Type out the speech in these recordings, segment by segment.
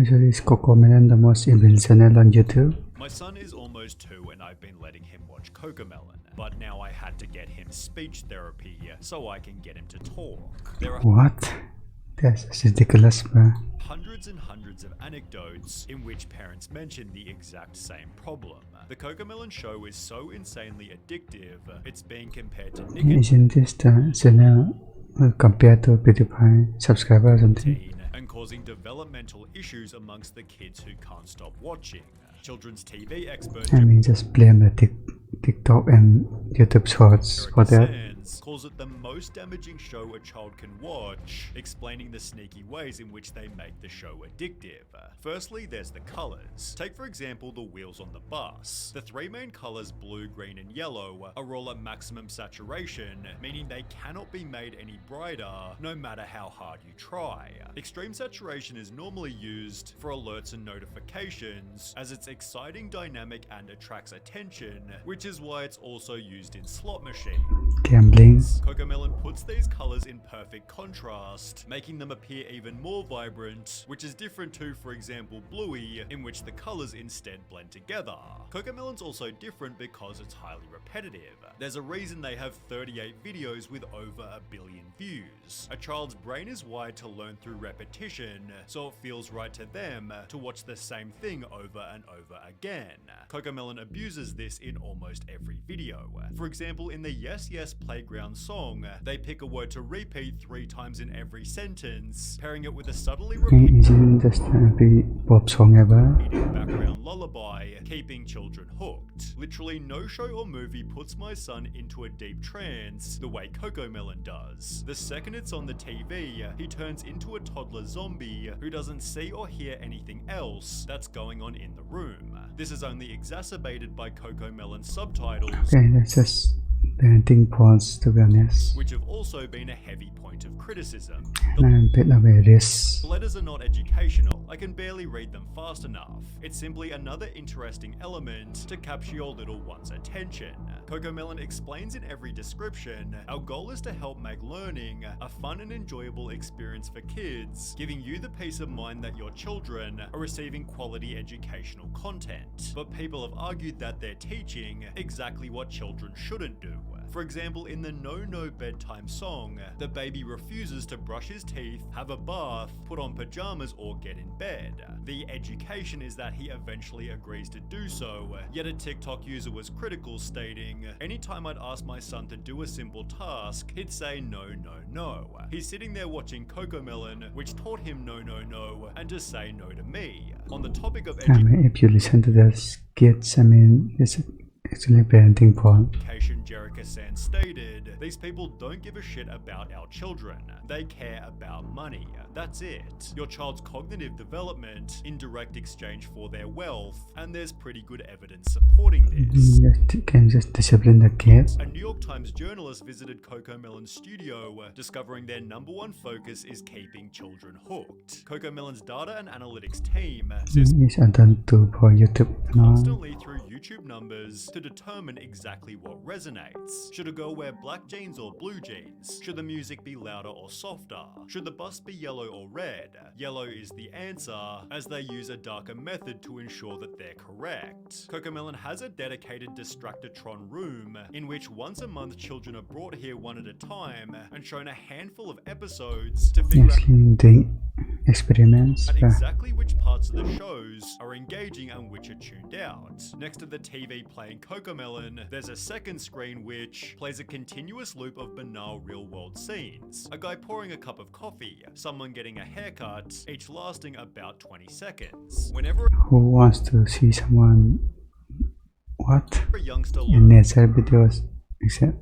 Actually, is Cocomelon the most evil channel on YouTube? My son is almost 2 and I've been letting him watch Cocomelon, but now I had to get him speech therapy so I can get him to talk. There are What? That's ridiculous, bro. hundreds and hundreds of anecdotes in which parents mention the exact same problem. The Cocomelon show is so insanely addictive, it's being compared to nicotine Isn't this the channel compared to PewDiePie subscriber or something? and causing developmental issues amongst the kids who can't stop watching. Children's TV expert Just blame the TikTok and YouTube shorts for that. calls it the most damaging show a child can watch, explaining the sneaky ways in which they make the show addictive. Firstly, there's the colors. Take for example the wheels on the bus. The 3 main colors, blue, green and yellow, are all at maximum saturation, meaning they cannot be made any brighter no matter how hard you try. Extreme saturation is normally used for alerts and notifications, as it's exciting, dynamic and attracts attention, which is why it's also used in slot machines. Gambling. Cocomelon puts these colors in perfect contrast, making them appear even more vibrant, which is different to, for example, Bluey, in which the colors instead blend together. Cocomelon's also different because it's highly repetitive. There's a reason they have 38 videos with over 1 billion views. A child's brain is wired to learn through repetition, so it feels right to them to watch the same thing over and over again. Cocomelon abuses this in almost every video. For example, in the Yes Yes Playground song, they pick a word to repeat 3 times in every sentence, pairing it with a subtly Isn't just every pop song ever? background lullaby, keeping children hooked. Literally no show or movie puts my son into a deep trance the way Cocomelon does. The second it's on the TV, he turns into a toddler zombie who doesn't see or hear anything else that's going on in the room. This is only exacerbated by Cocomelon's subtitles. Okay, that's just parenting pause, to be honest. Which have also been a heavy point of criticism. And I'm a bit of a risk. The letters are not educational, I can barely read them fast enough. It's simply another interesting element to capture your little one's attention. Cocomelon explains in every description, our goal is to help make learning a fun and enjoyable experience for kids, giving you the peace of mind that your children are receiving quality educational content. But people have argued that they're teaching exactly what children shouldn't do. For example, in the No No Bedtime song, the baby refuses to brush his teeth, have a bath, put on pajamas or get in bed. The education is that he eventually agrees to do so, yet a TikTok user was critical, stating, anytime I'd ask my son to do a simple task, he'd say no, no, no. He's sitting there watching Cocomelon, which taught him no, no, no, and to say no to me. On the topic of If you listen to the kids, it's actually parenting porn. education, Jerica Sand stated, these people don't give a shit about our children. They care about money. That's it. Your child's cognitive development in direct exchange for their wealth, and there's pretty good evidence supporting this. You can just discipline the kids. A New York Times journalist visited Cocomelon's studio, discovering their #1 focus is keeping children hooked. Cocomelon's data and analytics team says It's done too for YouTube. constantly through YouTube numbers to determine exactly what resonates. Should a girl wear black jeans or blue jeans? Should the music be louder or softer? Should the bus be yellow or red? Yellow is the answer, as they use a darker method to ensure that they're correct. Cocomelon has a dedicated Distractatron room, in which once a month children are brought here one at a time and shown a handful of episodes to figure Actually doing experiments. out exactly which parts of the shows are engaging and which are tuned out. Next to the TV playing Cocomelon, there's a second screen which plays a continuous loop of banal real-world scenes. A guy pouring a cup of coffee, someone getting a haircut, each lasting about 20 seconds. Whenever Who wants to see someone a youngster in nature videos? Except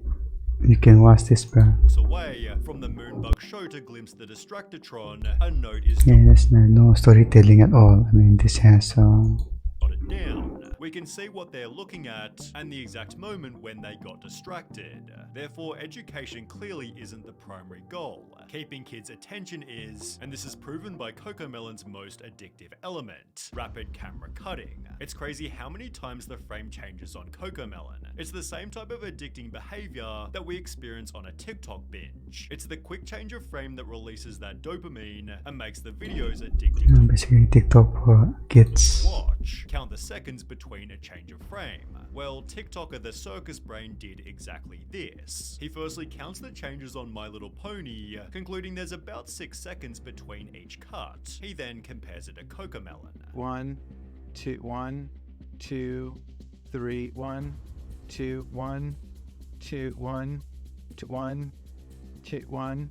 you can watch this, bro. looks away from the Moonbug show to glimpse the Distractatron, a note is There's no storytelling at all. This has jotted down. We we can see what they're looking at and the exact moment when they got distracted. Therefore, education clearly isn't the primary goal. Keeping kids' attention is, and this is proven by Cocomelon's most addictive element, rapid camera cutting. It's crazy how many times the frame changes on Cocomelon. It's the same type of addicting behavior that we experience on a TikTok binge. It's the quick change of frame that releases that dopamine and makes the videos addicting to Basically TikTok for kids. watch. Count the seconds between a change of frame. Well, TikToker the Circus Brain did exactly this. He firstly counts the changes on My Little Pony, concluding there's about 6 seconds between each cut. He then compares it to Cocomelon. 1, 2, 1, 2, 3, 1, 2, 1, 2, 1, 2, 1, 2, 1,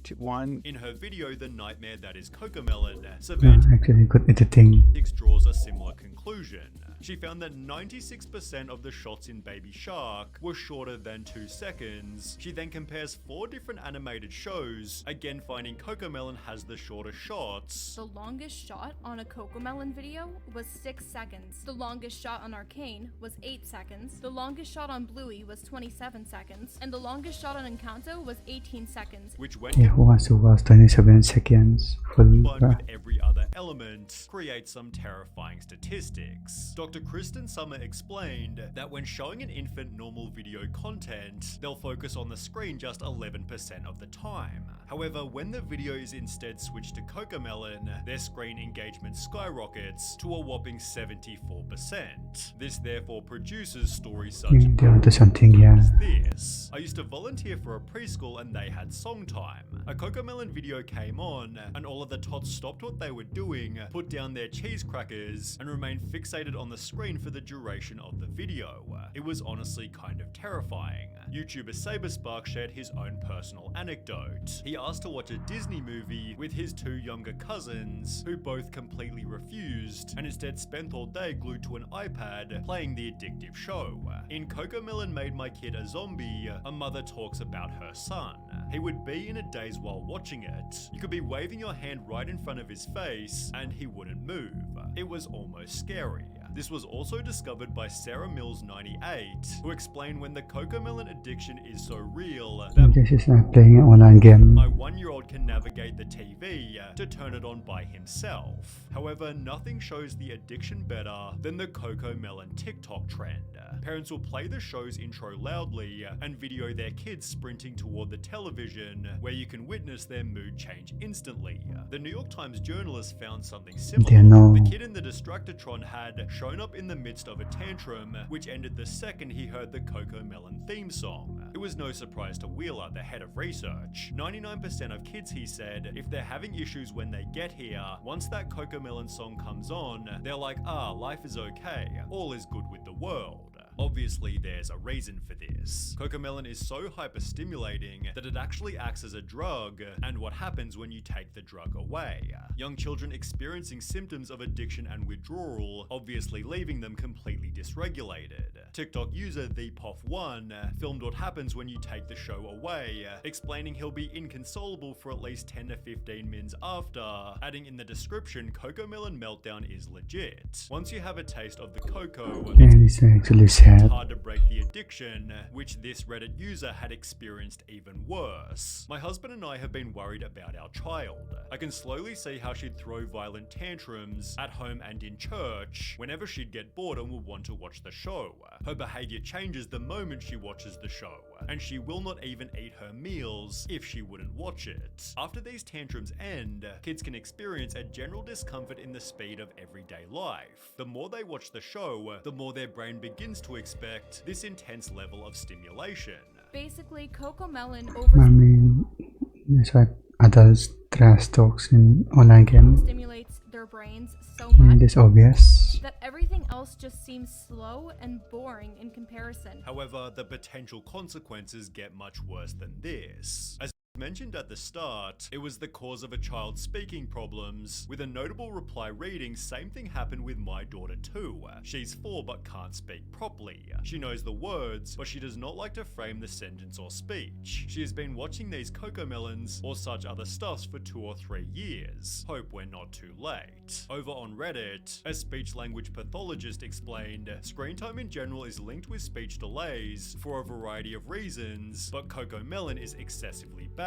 2, 1. In her video, The Nightmare That Is Cocomelon, Savannah Actually good editing. draws a similar conclusion. She found that 96% of the shots in Baby Shark were shorter than 2 seconds. She then compares 4 different animated shows, again finding Cocomelon has the shorter shots. The longest shot on a Cocomelon video was 6 seconds. The longest shot on Arcane was 8 seconds. The longest shot on Bluey was 27 seconds. And the longest shot on Encanto was 18 seconds. Which when Yeah, who wants to watch 27 seconds full? combined with every other element, creates some terrifying statistics. Dr. Kristen Summer explained that when showing an infant normal video content, they'll focus on the screen just 11% of the time. However, when the video is instead switched to Cocomelon, their screen engagement skyrockets to a whopping 74%. This therefore produces stories such They're onto something, yeah. as this. I used to volunteer for a preschool and they had song time. A Cocomelon video came on and all of the tots stopped what they were doing, put down their cheese crackers and remained fixated on the screen for the duration of the video. It was honestly kind of terrifying. YouTuber Saberspark shared his own personal anecdote. He asked to watch a Disney movie with his 2 younger cousins, who both completely refused and instead spent all day glued to an iPad playing the addictive show. In Cocomelon Made My Kid a Zombie, a mother talks about her son. He would be in a daze while watching it. You could be waving your hand right in front of his face and he wouldn't move. It was almost scary. This was also discovered by Sarah Mills 98, who explained when the Cocomelon addiction is so real that This is not playing an online game. my 1-year-old can navigate the TV to turn it on by himself. However, nothing shows the addiction better than the Cocomelon TikTok trend. Parents will play the show's intro loudly and video their kids sprinting toward the television, where you can witness their mood change instantly. The New York Times journalist found something similar. They know. The kid in the Distractatron had shown up in the midst of a tantrum, which ended the second he heard the Cocomelon theme song. It was no surprise to Wheeler, the head of research. 99% of kids, he said, if they're having issues when they get here, once that Cocomelon song comes on, they're like, life is okay, all is good with the world. Obviously, there's a reason for this. Cocomelon is so hyperstimulating that it actually acts as a drug, and what happens when you take the drug away. Young children experiencing symptoms of addiction and withdrawal, obviously leaving them completely dysregulated. TikTok user ThePoff1 filmed what happens when you take the show away, explaining he'll be inconsolable for at least 10 to 15 minutes after, adding in the description, Cocomelon meltdown is legit. Once you have a taste of the cocoa, And it's actually sad. it's hard to break the addiction, which this Reddit user had experienced even worse. My husband and I have been worried about our child. I can slowly see how she'd throw violent tantrums at home and in church whenever she'd get bored and would want to watch the show. Her behavior changes the moment she watches the show, and she will not even eat her meals if she wouldn't watch it. After these tantrums end, kids can experience a general discomfort in the speed of everyday life. The more they watch the show, the more their brain begins to expect this intense level of stimulation. Basically, Cocomelon I mean, that's why adults trash talks in online game. overstimulates their brains so And much it's obvious. that everything else just seems slow and boring in comparison. However, the potential consequences get much worse than this. As Mentioned at the start, it was the cause of a child's speaking problems, with a notable reply reading, "Same thing happened with my daughter too. She's 4 but can't speak properly. She knows the words, but she does not like to frame the sentence or speech. She has been watching these Cocomelons or such other stuffs for 2 or 3 years. Hope we're not too late." Over on Reddit, a speech language pathologist explained, "Screen time in general is linked with speech delays for a variety of reasons, but Cocomelon is excessively bad.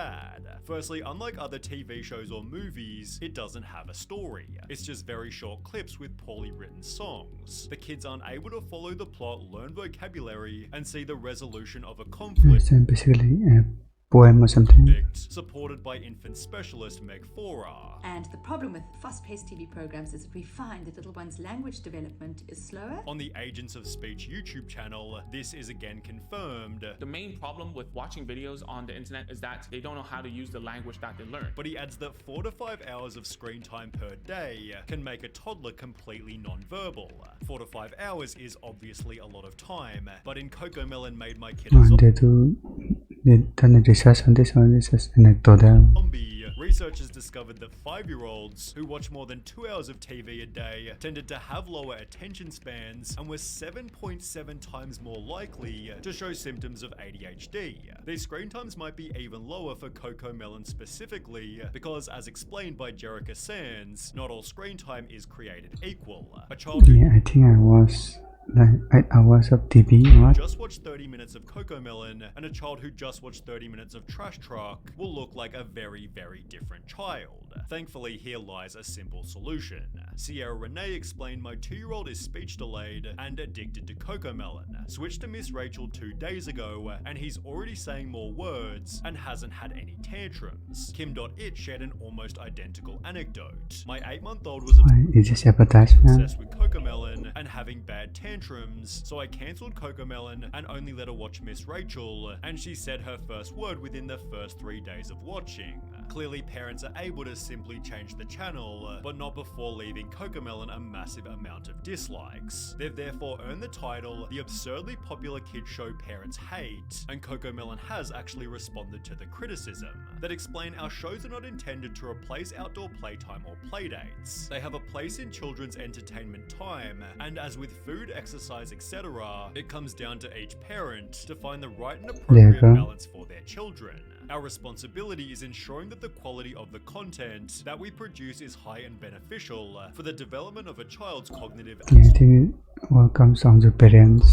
Firstly, unlike other TV shows or movies, it doesn't have a story. It's just very short clips with poorly written songs. The kids aren't able to follow the plot, learn vocabulary, and see the resolution of a conflict So basically a poem or something. supported by infant specialist Meg Fora. And the problem with fast-paced TV programs is that we find that little one's language development is slower. On the Agents of Speech YouTube channel, this is again confirmed. The main problem with watching videos on the internet is that they don't know how to use the language that they learn. But he adds that 4 to 5 hours of screen time per day can make a toddler completely non-verbal. 4 to 5 hours is obviously a lot of time, but in Cocomelon made my kid a They've done a research on this anecdotal. zombie. Researchers discovered that 5-year-olds who watch more than 2 hours of TV a day tended to have lower attention spans and were 7.7 times more likely to show symptoms of ADHD. These screen times might be even lower for Cocomelon specifically because, as explained by Jerica Sands, not all screen time is created equal. A child who Yeah, I think I was like 8 hours of TV. What? just watched 30 minutes of Cocomelon and a child who just watched 30 minutes of Trash Truck will look like a very, very different child. Thankfully, here lies a simple solution. Sierra Renee explained, "My 2-year-old is speech delayed and addicted to Cocomelon. Switched to Miss Rachel 2 days ago and he's already saying more words and hasn't had any tantrums." Kim.it shared an almost identical anecdote. "My 8-month-old was Why is this advertisement? obsessed with Cocomelon and having bad tantrums, so I cancelled Cocomelon and only let her watch Miss Rachel, and she said her first word within the first 3 days of watching. Clearly, parents are able to simply change the channel, but not before leaving Cocomelon a massive amount of dislikes. They've therefore earned the title, the absurdly popular kids show parents hate, and Cocomelon has actually responded to the criticism that explain our shows are not intended to replace outdoor playtime or playdates. They have a place in children's entertainment time, and as with food, exercise, etc., it comes down to each parent to find the right and appropriate go. balance for their children. Our responsibility is ensuring that the quality of the content that we produce is high and beneficial for the development of a child's cognitive Yeah, I think it all comes on the parenting.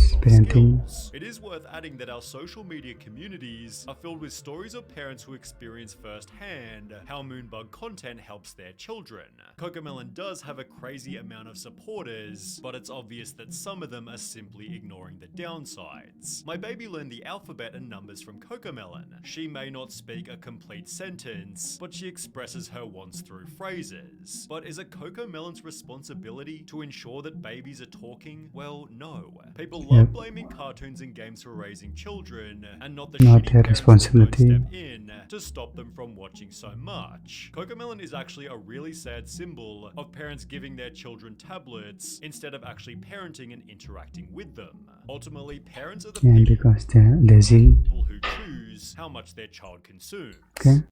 skills. It is worth adding that our social media communities are filled with stories of parents who experience firsthand how Moonbug content helps their children. Cocomelon does have a crazy amount of supporters, but it's obvious that some of them are simply ignoring the downsides. My baby learned the alphabet and numbers from Cocomelon. She may not speak a complete sentence, but she expresses her wants through phrases. But is it Cocomelon's responsibility to ensure that babies are talking? Well, no. People love blaming cartoons and games for raising children, and not the Not shitty their parents that don't responsibility. step in to stop them from watching so much. Cocomelon is actually a really sad symbol of parents giving their children tablets instead of actually parenting and interacting with them. Ultimately, parents are the Yeah, people because they're lazy. who choose how much their child consumes. Okay.